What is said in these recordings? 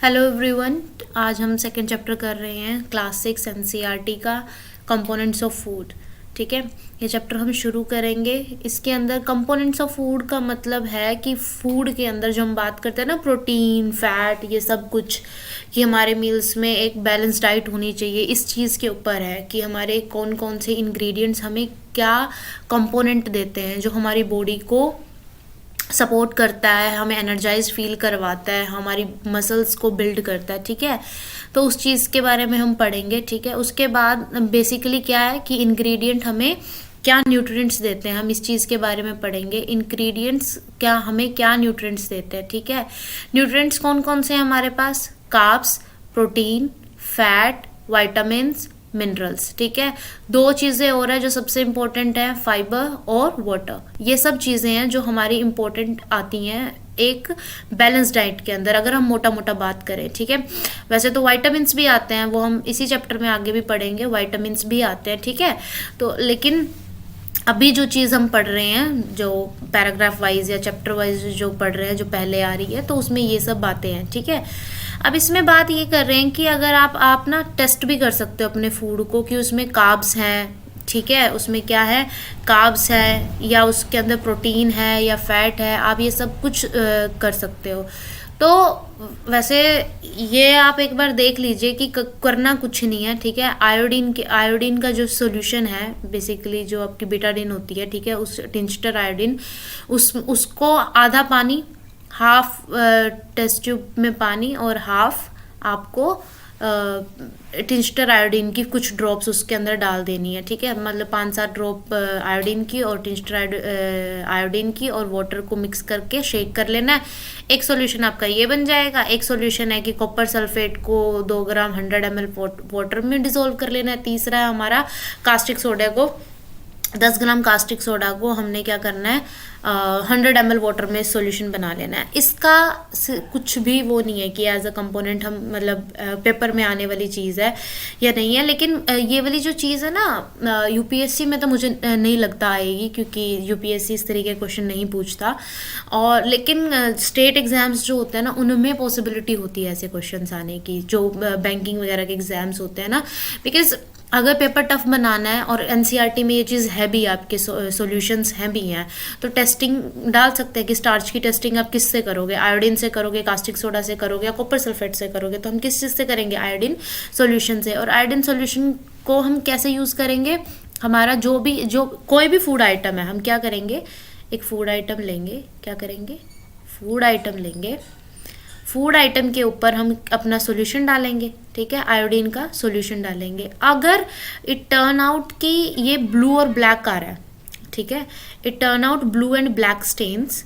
Hello everyone. आज हम second chapter कर रहे हैं क्लास 6 एनसीईआरटी का कंपोनेंट्स ऑफ फूड। ठीक है, ये चैप्टर हम शुरू करेंगे। इसके अंदर कंपोनेंट्स ऑफ फूड का मतलब है कि फूड के अंदर जो हम बात करते हैं ना, प्रोटीन, फैट, ये सब कुछ, कि हमारे मील्स में एक बैलेंस डाइट होनी चाहिए। इस चीज़ के ऊपर है कि हमारे कौन कौन से इंग्रेडिएंट्स हमें क्या कंपोनेंट देते हैं जो हमारी बॉडी को सपोर्ट करता है, हमें एनर्जाइज फील करवाता है, हमारी मसल्स को बिल्ड करता है। ठीक है, तो उस चीज़ के बारे में हम पढ़ेंगे। ठीक है, उसके बाद बेसिकली क्या है कि इंग्रेडिएंट हमें क्या न्यूट्रिएंट्स देते हैं, हम इस चीज़ के बारे में पढ़ेंगे। इंग्रेडिएंट्स क्या हमें क्या न्यूट्रिएंट्स देते हैं। ठीक है, न्यूट्रिएंट्स कौन कौन से हैं हमारे पास? Carbs, protein, fat, vitamins, minerals. ठीक है, दो चीज़ें और है जो सबसे इम्पोर्टेंट है, फाइबर और वाटर। ये सब चीज़ें हैं जो हमारी इम्पोर्टेंट आती हैं एक बैलेंस डाइट के अंदर, अगर हम मोटा मोटा बात करें। ठीक है, वैसे तो विटामिन्स भी आते हैं, वो हम इसी चैप्टर में आगे भी पढ़ेंगे, विटामिन्स भी आते हैं। ठीक है, तो लेकिन अभी जो चीज़ हम पढ़ रहे हैं, जो पैराग्राफ वाइज या चैप्टर वाइज जो पढ़ रहे हैं, जो पहले आ रही है, तो उसमें ये सब बातें हैं। ठीक है, अब इसमें बात ये कर रहे हैं कि अगर आप ना टेस्ट भी कर सकते हो अपने फूड को कि उसमें कार्ब्स हैं। ठीक है, उसमें क्या है, कार्ब्स है या उसके अंदर प्रोटीन है या फैट है, आप ये सब कुछ कर सकते हो। तो वैसे ये आप एक बार देख लीजिए कि करना कुछ नहीं है। ठीक है, आयोडीन का जो सॉल्यूशन है, बेसिकली जो आपकी बेटाडीन होती है, ठीक है, उस टिंचर आयोडीन, उसको आधा पानी, हाफ टेस्ट ट्यूब में पानी और हाफ आपको टिंचर आयोडीन की कुछ ड्रॉप्स उसके अंदर डाल देनी है। ठीक है, मतलब 5-7 ड्रॉप आयोडीन की और टिंचर आयोडीन की और वाटर को मिक्स करके शेक कर लेना है। एक सॉल्यूशन आपका ये बन जाएगा। एक सॉल्यूशन है कि कॉपर सल्फेट को 2 ग्राम 100 ml वाटर में डिसॉल्व कर लेना है। तीसरा है हमारा कास्टिक सोडा को, 10 ग्राम कास्टिक सोडा को हमने क्या करना है, 100 ml वाटर में सॉल्यूशन बना लेना है। इसका कुछ भी वो नहीं है कि एज अ कंपोनेंट हम, मतलब पेपर में आने वाली चीज़ है या नहीं है। लेकिन ये वाली जो चीज़ है ना, यूपीएससी में तो मुझे नहीं लगता आएगी, क्योंकि यूपीएससी इस तरीके के क्वेश्चन नहीं पूछता। और लेकिन स्टेट एग्जाम्स जो होते हैं ना, उनमें पॉसिबिलिटी होती है ऐसे क्वेश्चन आने की, जो बैंकिंग वगैरह के एग्जाम्स होते हैं ना। बिकॉज अगर पेपर टफ बनाना है, और एनसीईआरटी में ये चीज़ है भी, आपके सॉल्यूशंस हैं भी हैं, तो टेस्टिंग डाल सकते हैं कि स्टार्च की टेस्टिंग आप किससे करोगे, आयोडीन से करोगे, कास्टिक सोडा से करोगे या कॉपर सल्फेट से करोगे। तो हम किस चीज़ से करेंगे? आयोडीन सॉल्यूशन से। और आयोडीन सॉल्यूशन को हम कैसे यूज़ करेंगे? हमारा जो कोई भी फूड आइटम है, हम क्या करेंगे, एक फूड आइटम लेंगे, क्या करेंगे, फूड आइटम लेंगे, फूड आइटम के ऊपर हम अपना सॉल्यूशन डालेंगे। ठीक है, आयोडीन का सॉल्यूशन डालेंगे। अगर इट टर्न आउट कि ये ब्लू और ब्लैक आ रहा है, ठीक है, it turn out blue and black stains,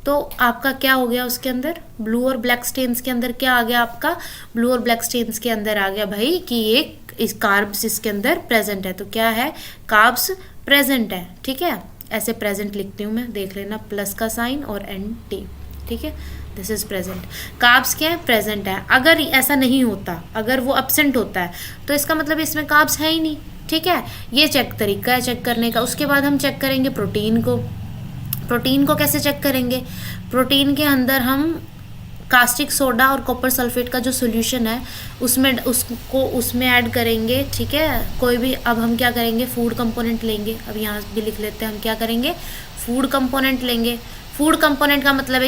तो आपका क्या हो गया उसके अंदर? ब्लू और ब्लैक स्टेन्स के अंदर क्या आ गया आपका? ब्लू और ब्लैक स्टेन्स के अंदर आ गया भाई कि ये इस कार्ब्स इसके अंदर प्रेजेंट है। तो क्या है? कार्ब्स प्रेजेंट है। ठीक है, ऐसे प्रेजेंट लिखती हूँ मैं, देख लेना, प्लस का साइन और एन टी। ठीक है, दिस इज प्रेजेंट। कार्ब्स क्या है? प्रेजेंट है। अगर ऐसा नहीं होता, अगर वो एब्सेंट होता है, तो इसका मतलब इसमें कार्ब्स है ही नहीं। ठीक है, ये चेक तरीका है चेक करने का। उसके बाद हम चेक करेंगे प्रोटीन को। प्रोटीन को कैसे चेक करेंगे? प्रोटीन के अंदर हम कास्टिक सोडा और कॉपर सल्फेट का जो सॉल्यूशन है, उसमें ऐड करेंगे। ठीक है, कोई भी, अब हम क्या करेंगे, फूड कंपोनेंट लेंगे। अब यहाँ भी लिख लेते हैं, हम क्या करेंगे, फूड कंपोनेंट लेंगे। फूड कंपोनेंट का मतलब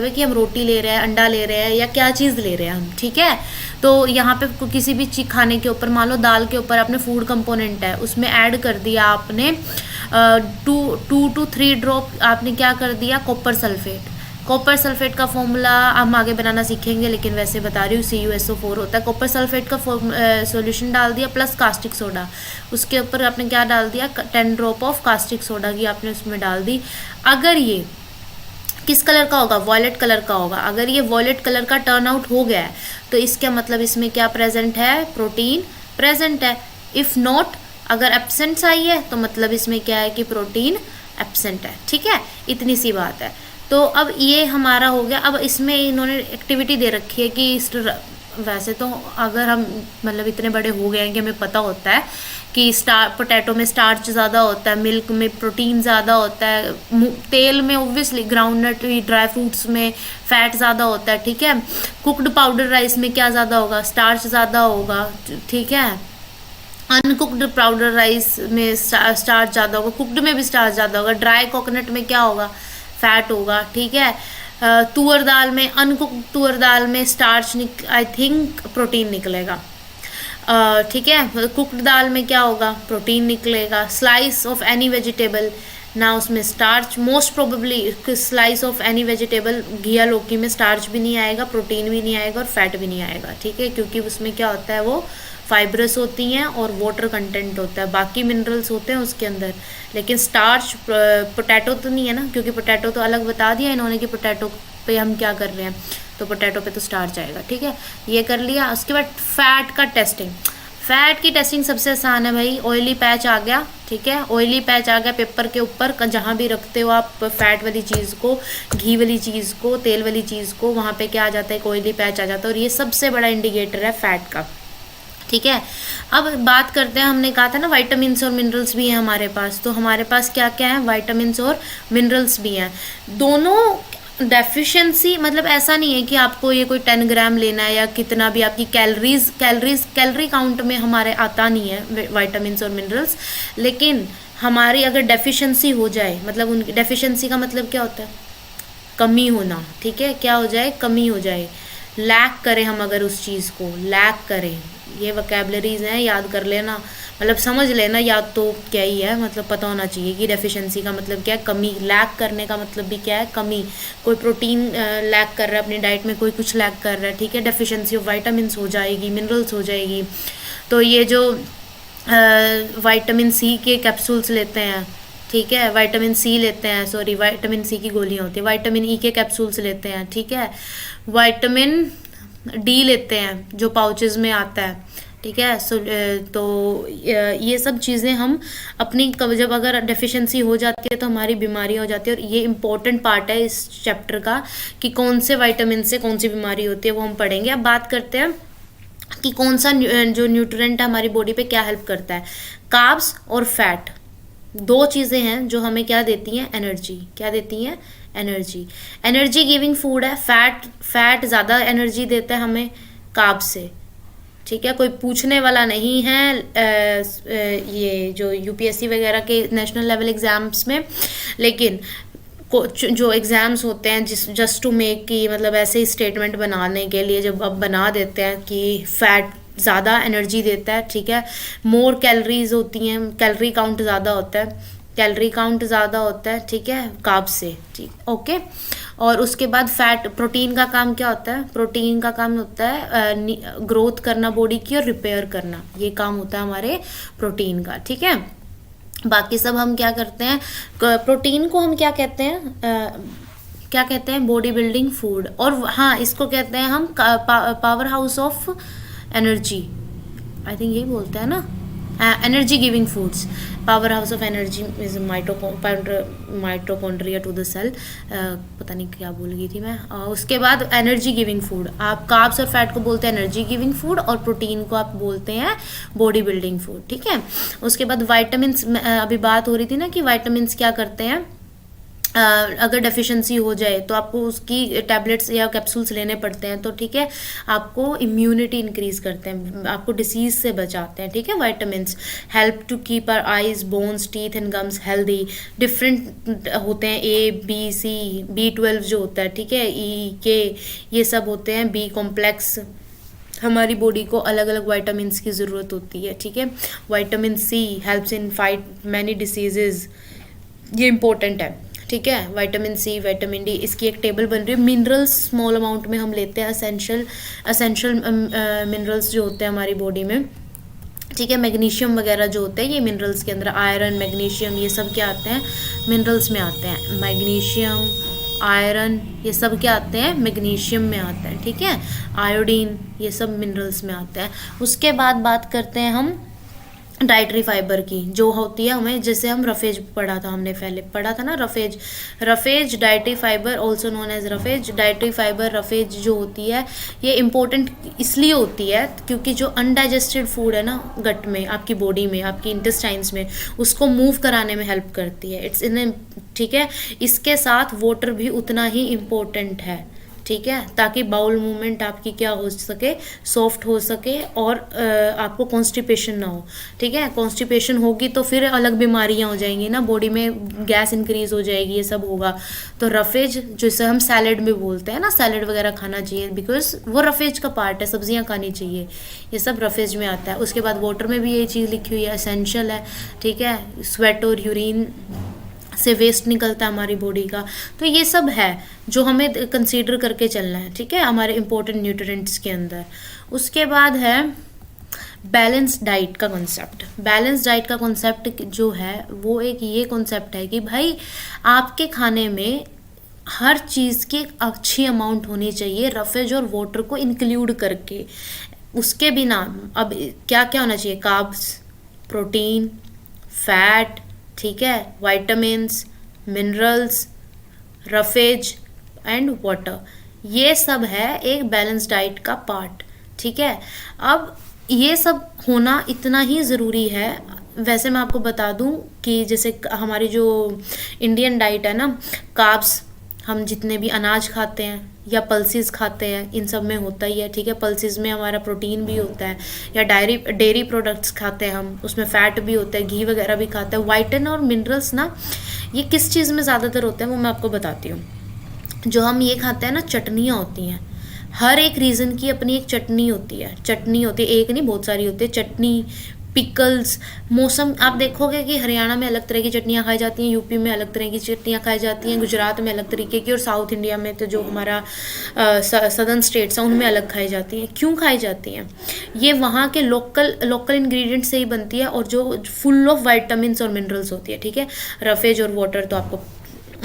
है कि हम रोटी ले रहे हैं, अंडा ले रहे हैं, या क्या चीज़ ले रहे हैं हम। ठीक है, तो यहाँ पे किसी भी चीज़ खाने के ऊपर, मान लो दाल के ऊपर आपने फूड कंपोनेंट है, उसमें ऐड कर दिया आपने 2 to 3 ड्रॉप, आपने क्या कर दिया, कॉपर सल्फेट। कॉपर सल्फेट का फॉर्मूला हम आगे बनाना सीखेंगे, लेकिन वैसे बता रही हूँ, CuSO4 होता है। कॉपर सल्फेट का सॉल्यूशन डाल दिया प्लस कास्टिक सोडा, उसके ऊपर आपने क्या डाल दिया, 10 ड्रॉप ऑफ कास्टिक सोडा की आपने उसमें डाल दी। अगर ये किस कलर का होगा? वॉयलेट कलर का होगा। अगर ये वॉयलेट कलर का टर्न आउट हो गया है, तो इसका मतलब इसमें क्या प्रेजेंट है? प्रोटीन प्रेजेंट है। इफ़ नॉट, अगर एब्सेंट आई है, तो मतलब इसमें क्या है कि प्रोटीन एब्सेंट है। ठीक है, इतनी सी बात है। तो अब ये हमारा हो गया। अब इसमें इन्होंने एक्टिविटी दे रखी है कि वैसे तो अगर हम मतलब इतने बड़े हो गए हैं कि हमें पता होता है कि पोटैटो में स्टार्च ज़्यादा होता है, मिल्क में प्रोटीन ज़्यादा होता है, तेल में ओब्वियसली ग्राउंडनट ड्राई फ्रूट्स में फैट ज़्यादा होता है, ठीक है। कुक्ड पाउडर राइस में क्या ज़्यादा होगा, स्टार्च ज़्यादा होगा, ठीक है। अनकुक्ड पाउडर राइस में स्टार्च ज़्यादा होगा, कुक्ड में भी स्टार्च ज़्यादा होगा, ड्राई कोकोनट में क्या होगा, फैट होगा, ठीक है। तुअर दाल में, अनकुक्ड तुअर दाल में स्टार्च आई थिंक प्रोटीन निकलेगा, ठीक है। कुक्ड दाल में क्या होगा, प्रोटीन निकलेगा। स्लाइस ऑफ एनी वेजिटेबल, ना उसमें starch, most probably slice of any vegetable, घिया लौकी में स्टार्च भी नहीं आएगा, प्रोटीन भी नहीं आएगा और फैट भी नहीं आएगा, ठीक है, क्योंकि उसमें क्या होता है, वो फाइब्रस होती हैं और वाटर कंटेंट होता है, बाकी मिनरल्स होते हैं उसके अंदर, लेकिन स्टार्च पोटैटो तो नहीं है ना, क्योंकि पोटैटो तो अलग बता दिया इन्होंने कि पोटैटो पे हम क्या कर रहे हैं, तो पोटैटो पे तो स्टार्च आएगा, ठीक है। ये कर लिया। उसके बाद फैट का टेस्टिंग, फैट की टेस्टिंग सबसे आसान है भाई, ऑयली पैच आ गया, ठीक है, ऑयली पैच आ गया पेपर के ऊपर, जहाँ भी रखते हो आप फैट वाली चीज़ को, घी वाली चीज़ को, तेल वाली चीज़ को, वहाँ पे क्या आ जाता है, ऑयली पैच आ जाता है, और ये सबसे बड़ा इंडिकेटर है फैट का, ठीक है। अब बात करते हैं, हमने कहा था ना विटामिन्स और मिनरल्स भी हैं हमारे पास, तो हमारे पास क्या क्या है, विटामिन्स और मिनरल्स भी हैं। दोनों डेफिशिएंसी मतलब ऐसा नहीं है कि आपको ये कोई 10 ग्राम लेना है या कितना भी, आपकी कैलोरी काउंट में हमारे आता नहीं है विटामिन्स और मिनरल्स, लेकिन हमारी अगर डेफिशिएंसी हो जाए, मतलब उनकी डेफिशिएंसी का मतलब क्या होता है, कमी होना, ठीक है, क्या हो जाए, कमी हो जाए, लैक करें हम अगर उस चीज़ को, लैक करें, ये वोकैबलरीज हैं, याद कर लेना, मतलब समझ लेना, याद तो क्या ही है, मतलब पता होना चाहिए कि डेफिशिएंसी का मतलब क्या है, कमी, लैक करने का मतलब भी क्या है, कमी, कोई प्रोटीन लैक कर रहा है अपनी डाइट में, कोई कुछ लैक कर रहा है, ठीक है, डेफिशिएंसी ऑफ विटामिन्स हो जाएगी, मिनरल्स हो जाएगी। तो ये जो विटामिन सी के कैप्सूल्स लेते हैं, ठीक है, विटामिन सी लेते हैं, सॉरी विटामिन सी की गोलियां होती है, विटामिन ई के कैप्सूल्स लेते हैं, ठीक है, विटामिन डी लेते हैं जो पाउचेस में आता है, ठीक है। तो ये सब चीज़ें हम अपनी जब अगर डेफिशिएंसी हो जाती है तो हमारी बीमारियां हो जाती है, और ये इंपॉर्टेंट पार्ट है इस चैप्टर का कि कौन से विटामिन से कौन सी बीमारी होती है, वो हम पढ़ेंगे। अब बात करते हैं कि कौन सा जो न्यूट्रिएंट है हमारी बॉडी पे क्या हेल्प करता है। कार्ब्स और फैट दो चीज़ें हैं जो हमें क्या देती हैं, एनर्जी, क्या देती हैं, एनर्जी, एनर्जी गिविंग फूड है। फैट ज़्यादा एनर्जी देता है हमें कार्ब से, ठीक है, कोई पूछने वाला नहीं है ये जो यूपीएससी वगैरह के नेशनल लेवल एग्जाम्स में, लेकिन जो एग्ज़ाम्स होते हैं जस्ट टू मेक की मतलब ऐसे ही स्टेटमेंट बनाने के लिए जब अब बना देते हैं कि फैट ज़्यादा एनर्जी देता है, ठीक है, मोर कैलोरीज होती हैं, कैलोरी काउंट ज़्यादा होता है, कैलोरी काउंट ज़्यादा होता है, ठीक है, कार्ब से, ठीक, ओके। और उसके बाद फैट, प्रोटीन का काम क्या होता है, प्रोटीन का काम होता है ग्रोथ करना बॉडी की और रिपेयर करना, ये काम होता है हमारे प्रोटीन का, ठीक है। बाकी सब हम क्या करते हैं, प्रोटीन को हम क्या कहते हैं, क्या कहते हैं, बॉडी बिल्डिंग फूड, और हाँ इसको कहते हैं हम power house of energy, I think यही बोलते हैं ना, energy giving foods, power house of energy is mitochondria to the cell, पता नहीं क्या बोल गई थी मैं। उसके बाद एनर्जी गिविंग फूड, आप कार्ब्स और फैट को बोलते हैं एनर्जी गिविंग फूड, और प्रोटीन को आप बोलते हैं बॉडी बिल्डिंग फूड, ठीक है। उसके बाद वाइटामिन्स, अभी बात हो रही थी ना कि वाइटामिन्स क्या करते हैं, अगर डेफिशिएंसी हो जाए तो आपको उसकी टैबलेट्स या कैप्सूल्स लेने पड़ते हैं, तो ठीक है, आपको इम्यूनिटी इंक्रीज करते हैं, आपको डिसीज से बचाते हैं, ठीक है। Vitamins help to keep our eyes, bones, teeth and gums healthy, different होते हैं, ए बी सी, B12 जो होता है, ठीक है, ई के, ये सब होते हैं, बी कॉम्प्लेक्स, हमारी बॉडी को अलग अलग विटामिन्स की ज़रूरत होती है, ठीक है। Vitamin C helps in fight many diseases, ये इंपॉर्टेंट है, ठीक है। विटामिन सी, विटामिन डी, इसकी एक टेबल बन रही है। मिनरल्स स्मॉल अमाउंट में हम लेते हैं, असेंशियल मिनरल्स जो होते हैं हमारी बॉडी में, ठीक है। मैग्नीशियम वगैरह जो होते हैं ये मिनरल्स के अंदर, आयरन, मैग्नीशियम, ये सब क्या आते हैं, मिनरल्स में आते हैं। मैग्नीशियम, आयरन, ये सब क्या आते हैं, मैग्नीशियम में आते हैं, ठीक है। आयोडीन, ये सब मिनरल्स में आते हैं। उसके बाद बात करते हैं हम डाइटरी फाइबर की जो होती है हमें, जैसे हम रफेज पढ़ा था, हमने पहले पढ़ा था ना roughage. Roughage dietary fibre also known as roughage, dietary fibre roughage जो होती है ये इम्पोर्टेंट इसलिए होती है क्योंकि जो अनडाइजेस्टेड फूड है ना गट में, आपकी बॉडी में, आपकी इंटेस्टाइन्स में, उसको मूव कराने में हेल्प करती है। इट्स इन, ठीक है। इसके साथ वाटर भी उतना ही इम्पोर्टेंट है, ठीक है, ताकि बाउल मूवमेंट आपकी क्या हो सके, सॉफ्ट हो सके और आपको कॉन्स्टिपेशन ना हो, ठीक है। कॉन्स्टिपेशन होगी तो फिर अलग बीमारियां हो जाएंगी ना, बॉडी में गैस इंक्रीज हो जाएगी, ये सब होगा। तो रफेज जिसे हम सैलेड में बोलते हैं ना, सैलेड वगैरह खाना चाहिए बिकॉज वो रफेज का पार्ट है, सब्जियां खानी चाहिए, ये सब रफेज में आता है। उसके बाद वाटर में भी यही चीज़ लिखी हुई है, एसेंशियल है, ठीक है। स्वेट और यूरिन से वेस्ट निकलता है हमारी बॉडी का। तो ये सब है जो हमें कंसीडर करके चलना है, ठीक है, हमारे इंपॉर्टेंट न्यूट्रिएंट्स के अंदर। उसके बाद है बैलेंस डाइट का कॉन्सेप्ट। बैलेंस डाइट का कॉन्सेप्ट जो है वो एक ये कॉन्सेप्ट है कि भाई आपके खाने में हर चीज़ की एक अच्छी अमाउंट होनी चाहिए, रफेज और वाटर को इंक्लूड करके। उसके बिना अब क्या क्या होना चाहिए, कार्ब्स, प्रोटीन, फैट, ठीक है, vitamins, minerals, roughage and water, ये सब है एक बैलेंस डाइट का पार्ट, ठीक है। अब ये सब होना इतना ही ज़रूरी है। वैसे मैं आपको बता दूं कि जैसे हमारी जो इंडियन डाइट है ना, कार्ब्स हम जितने भी अनाज खाते हैं या पल्सेस खाते हैं, इन सब में होता ही है, ठीक है। पल्सेस में हमारा प्रोटीन भी होता है, या डेयरी प्रोडक्ट्स खाते हैं हम, उसमें फैट भी होता है, घी वगैरह भी खाते हैं। वाइटन और मिनरल्स ना ये किस चीज़ में ज़्यादातर होते हैं वो मैं आपको बताती हूँ। जो हम ये खाते हैं ना, चटनियाँ होती हैं, हर एक रीज़न की अपनी एक चटनी होती है, चटनी होती है, एक नहीं बहुत सारी होती है चटनी, पिकल्स। मौसम आप देखोगे कि हरियाणा में अलग तरह की चटनियाँ खाई जाती हैं, यूपी में अलग तरह की चटनियाँ खाई जाती हैं, गुजरात में अलग तरीके की, और साउथ इंडिया में तो जो हमारा सदर्न स्टेट्स हैं उनमें अलग खाई जाती हैं। क्यों खाई जाती हैं? ये वहाँ के लोकल इंग्रेडिएंट से ही बनती है, और जो फुल ऑफ वाइटामिन्स और मिनरल्स होती है, ठीक है। रफेज और वाटर तो आपको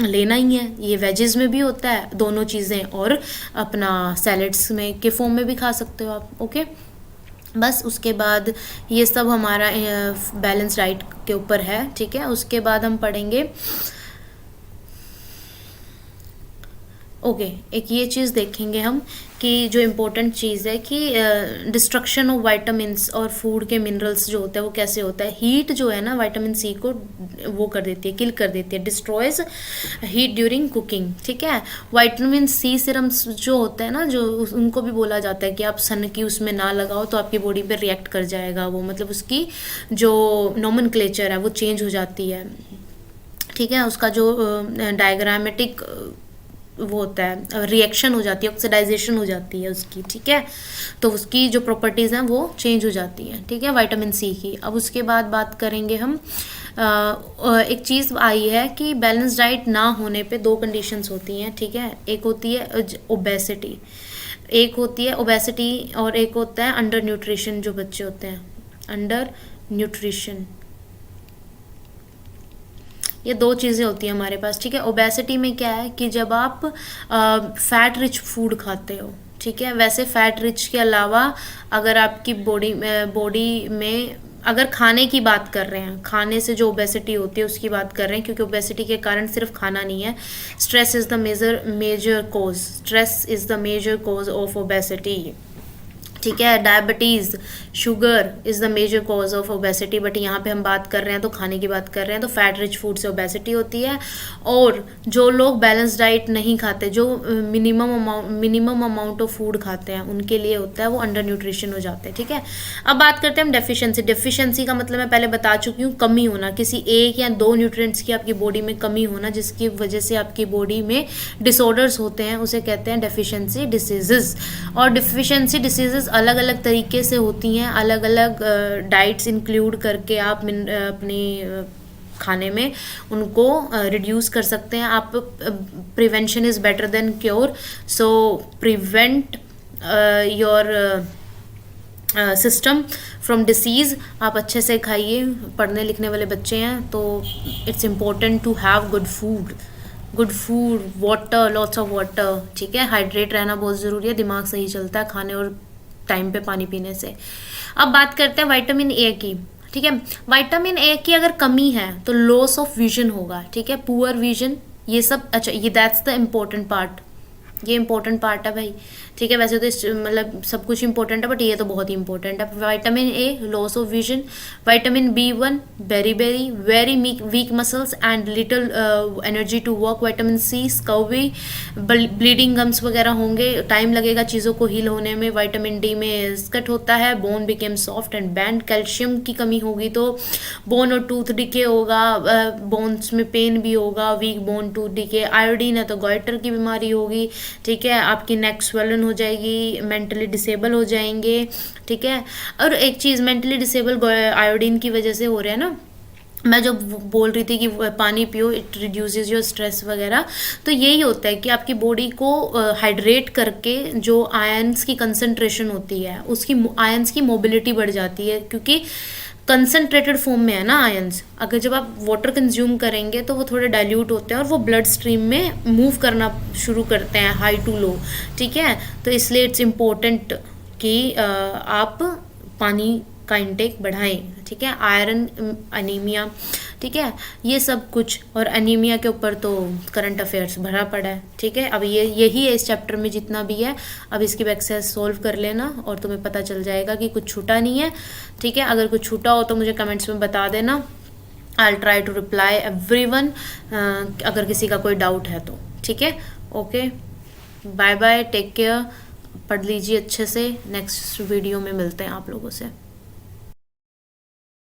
लेना ही है, ये वेजेस में भी होता है दोनों चीज़ें, और अपना सैलेड्स में के फॉर्म में भी खा सकते हो आप, ओके। बस उसके बाद ये सब हमारा बैलेंस डाइट के ऊपर है, ठीक है। उसके बाद हम पढ़ेंगे ओके एक ये चीज़ देखेंगे हम कि जो इम्पोर्टेंट चीज़ है कि डिस्ट्रक्शन ऑफ वाइटामिन्स और फूड के मिनरल्स जो होता है वो कैसे होता है। हीट जो है ना विटामिन सी को वो कर देती है, किल कर देती है, डिस्ट्रॉयज हीट ड्यूरिंग कुकिंग, ठीक है। विटामिन सी सिरम्स जो होता है ना, जो उनको भी बोला जाता है कि आप सन की उसमें ना लगाओ तो आपकी बॉडी पे रिएक्ट कर जाएगा वो, मतलब उसकी जो नोमेनक्लेचर है वो चेंज हो जाती है, ठीक है। उसका जो डायग्रामेटिक वो होता है, रिएक्शन हो जाती है, ऑक्सीडाइजेशन हो जाती है उसकी, ठीक है। तो उसकी जो प्रॉपर्टीज़ हैं वो चेंज हो जाती हैं, ठीक है, विटामिन सी की। अब उसके बाद बात करेंगे हम एक चीज़ आई है कि बैलेंस डाइट ना होने पे दो कंडीशंस होती हैं, ठीक है। एक होती है ओबेसिटी, एक होती है ओबेसिटी, और एक होता है अंडर न्यूट्रिशन, जो बच्चे होते हैं अंडर न्यूट्रिशन। ये दो चीज़ें होती हैं हमारे पास, ठीक है। ओबेसिटी में क्या है कि जब आप फैट रिच फूड खाते हो, ठीक है। वैसे फैट रिच के अलावा अगर आपकी बॉडी में अगर खाने की बात कर रहे हैं, खाने से जो ओबेसिटी होती है उसकी बात कर रहे हैं, क्योंकि ओबेसिटी के कारण सिर्फ खाना नहीं है, stress is the major cause, stress is the major cause of obesity, ठीक है। Diabetes, sugar is the major cause of obesity, but यहाँ पे हम बात कर रहे हैं तो खाने की बात कर रहे हैं, तो फैट रिच फूड से ओबेसिटी होती है। और जो लोग बैलेंस डाइट नहीं खाते, जो मिनिमम अमाउंट ऑफ फूड खाते हैं, उनके लिए होता है वो अंडर न्यूट्रिशन हो जाते हैं, ठीक है। अब बात करते हैं हम डेफिशिएंसी। डेफिशिएंसी का मतलब मैं पहले बता चुकी हूँ, कमी होना, किसी एक या दो न्यूट्रिएंट्स की आपकी बॉडी में कमी होना, जिसकी वजह से आपकी बॉडी में डिसऑर्डर्स होते हैं, उसे कहते हैं डेफिशिएंसी डिसीजेस। और डेफिशिएंसी डिसीजेस अलग अलग तरीके से होती हैं, अलग अलग डाइट्स इंक्लूड करके आप अपनी खाने में उनको रिड्यूस कर सकते हैं आप। Prevention is better than cure, so prevent your system from disease. आप अच्छे से खाइए, पढ़ने लिखने वाले बच्चे हैं तो it's important to have good food, water, lots of water, ठीक है। हाइड्रेट रहना बहुत ज़रूरी है, दिमाग सही चलता है खाने और टाइम पे पानी पीने से। अब बात करते हैं विटामिन ए की, ठीक है। विटामिन ए की अगर कमी है तो लॉस ऑफ विजन होगा, ठीक है, पुअर विजन, ये सब। अच्छा, ये दैट्स द इम्पोर्टेंट पार्ट, ये इंपॉर्टेंट पार्ट है भाई, ठीक है। वैसे तो मतलब सब कुछ इंपॉर्टेंट है, बट ये तो बहुत ही इंपॉर्टेंट है। Vitamin A, loss of vision. Vitamin B1, beriberi weak muscles and little energy to work. Vitamin C, scurvy, bleeding gums वगैरह होंगे, टाइम लगेगा चीज़ों को हील होने में। विटामिन डी में स्कट होता है, bone became soft and bend. Calcium की कमी होगी तो बोन और टूथ डिके होगा, बोन्स में पेन भी होगा, weak bone, tooth decay. Iodine है तो गॉइटर की बीमारी होगी, ठीक है, आपकी नेक स्वेलन हो जाएगी, मेंटली डिसेबल हो जाएंगे, ठीक है। और एक चीज़, मेंटली डिसेबल आयोडीन की वजह से हो रहा है ना, मैं जो बोल रही थी कि पानी पियो, इट रिड्यूसेस योर स्ट्रेस वगैरह, तो यही होता है कि आपकी बॉडी को हाइड्रेट करके जो आयंस की कंसंट्रेशन होती है, उसकी आयंस की मोबिलिटी बढ़ जाती है, क्योंकि कंसनट्रेटेड फॉर्म में है ना आयंस। अगर जब आप वाटर कंज्यूम करेंगे तो वो थोड़े डाइल्यूट होते हैं और वो ब्लड स्ट्रीम में मूव करना शुरू करते हैं, हाई टू लो, ठीक है। तो इसलिए इट्स इम्पोर्टेंट कि आप पानी का इंटेक बढ़ाएं, ठीक है। आयरन, अनीमिया, ठीक है, ये सब कुछ। और अनीमिया के ऊपर तो करंट अफेयर्स भरा पड़ा है, ठीक है। अब यही है इस चैप्टर में जितना भी है। अब इसकी एक्सरसाइज सोल्व कर लेना और तुम्हें पता चल जाएगा कि कुछ छूटा नहीं है, ठीक है। अगर कुछ छूटा हो तो मुझे कमेंट्स में बता देना, I will try to reply everyone, अगर किसी का कोई डाउट है तो, ठीक है। Okay, bye bye, take care, पढ़ लीजिए अच्छे से। नेक्स्ट वीडियो में मिलते हैं आप लोगों से।